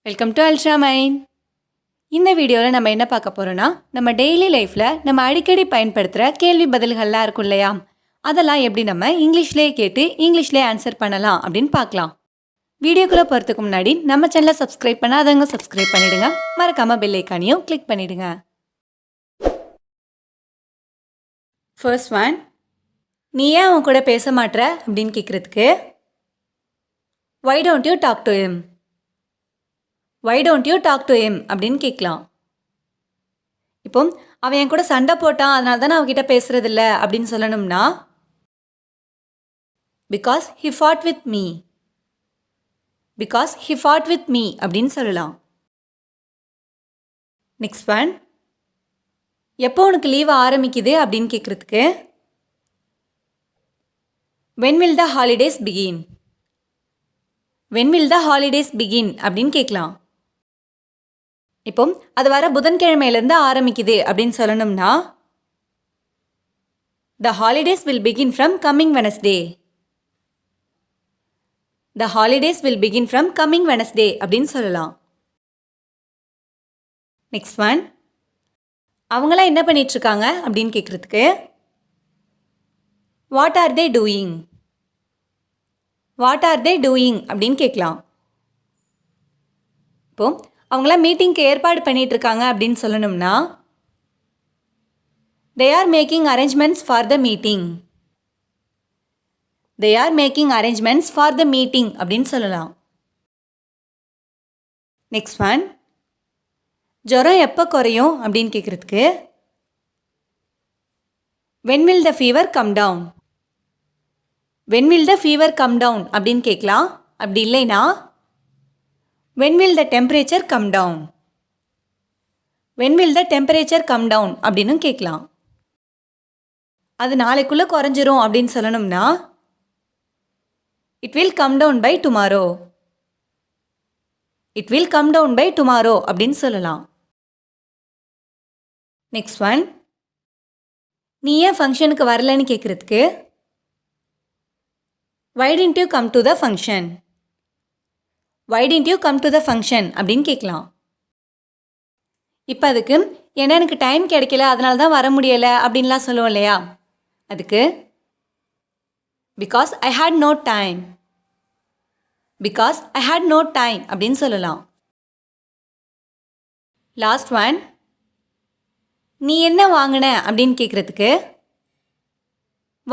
Welcome to Ultramind. இந்த வீடியோவில் நம்ம என்ன பார்க்க போகிறோன்னா நம்ம டெய்லி லைஃப்பில் நம்ம அடிக்கடி பயன்படுத்துகிற கேள்வி பதில்கள்லாம் இருக்கும் இல்லையா, அதெல்லாம் எப்படி நம்ம இங்கிலீஷ்லேயே கேட்டு இங்கிலீஷ்லேயே ஆன்சர் பண்ணலாம் அப்படின்னு பார்க்கலாம். வீடியோக்குள்ளே போகிறதுக்கு முன்னாடி நம்ம சேனலை சப்ஸ்கிரைப் பண்ணாதவங்க சப்ஸ்கிரைப் பண்ணிவிடுங்க, மறக்காமல் பெல் ஐக்கானையும் கிளிக் பண்ணிவிடுங்க. ஃபர்ஸ்ட் ஒன், நீ ஏன் அவன் கூட பேச மாட்ற அப்படின்னு கேட்குறதுக்கு why don't you talk to him? Why don't you talk to him அப்படின்னு கேட்கலாம். இப்போ அவன் என் கூட சண்டை போட்டான், அதனால தான் நான் அவகிட்ட பேசுறதில்ல அப்படின்னு சொல்லணும்னா because he fought with me. Because he fought with me அப்படின்னு சொல்லலாம். நெக்ஸ்ட் ஒன், எப்போ உனக்கு லீவ் ஆரம்பிக்குது அப்படின்னு கேட்குறதுக்கு when will the holidays begin? When will the holidays begin அப்படின்னு கேட்கலாம். இப்போ அது வர புதன்கிழமையிலேருந்து ஆரம்பிக்குது அப்படின்னு சொல்லணும்னா the holidays will begin from coming Wednesday. The holidays will begin from coming Wednesday அப்படின்னு சொல்லலாம். நெக்ஸ்ட் ஒன், அவங்களாம் என்ன பண்ணிட்டு இருக்காங்க அப்படின்னு கேட்குறதுக்கு what are they doing? What are they doing அப்படின்னு கேட்கலாம். இப்போ அவங்களாம் மீட்டிங்க்கு ஏற்பாடு பண்ணிட்டு இருக்காங்க அப்படின்னு சொல்லணும்னா they are making arrangements for the meeting. They are making arrangements for the meeting அப்படின்னு சொல்லலாம். நெக்ஸ்ட் ஒன், ஜுரம் எப்போ குறையும் அப்படின்னு கேட்குறதுக்கு when will the fever come down? When will the fever come down அப்படின்னு கேட்கலாம். அப்படி இல்லைனா when will the temperature come down? When will the temperature come down அப்படின்னு கேட்கலாம். அது நாளைக்குள்ளே குறைஞ்சிரும் அப்படின்னு சொல்லணும்னா it will come down by tomorrow. It will come down by tomorrow அப்படின்னு சொல்லலாம். நெக்ஸ்ட் ஒன், நீ ஏன் ஃபங்க்ஷனுக்கு வரலன்னு கேட்குறதுக்கு why didn't you come to the function? Why didn't you come to the function அப்படின்னு கேட்கலாம். இப்போ அதுக்கு ஏன்னா எனக்கு டைம் கிடைக்கல அதனால தான் வர முடியலை அப்படின்லாம் சொல்லுவோம் இல்லையா, அதுக்கு because I had no time. Because I had no time அப்படின்னு சொல்லலாம். லாஸ்ட் ஒன், நீ என்ன வாங்கின அப்படின்னு கேட்குறதுக்கு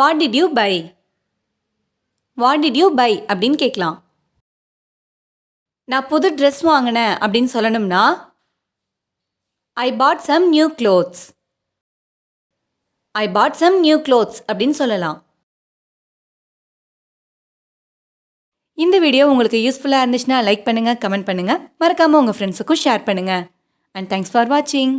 what did you buy? What did you buy அப்படின்னு கேட்கலாம். நான் புது ட்ரெஸ் வாங்கினேன் அப்படின்னு சொல்லணும்னா I bought some new clothes. I bought some new clothes அப்படின்னு சொல்லலாம். இந்த வீடியோ உங்களுக்கு யூஸ்ஃபுல்லாக இருந்துச்சுன்னா லைக் பண்ணுங்கள், கமெண்ட் பண்ணுங்கள், மறக்காமல் உங்கள் ஃப்ரெண்ட்ஸுக்கும் ஷேர் பண்ணுங்கள். அண்ட் தேங்க்ஸ் ஃபார் வாட்சிங்.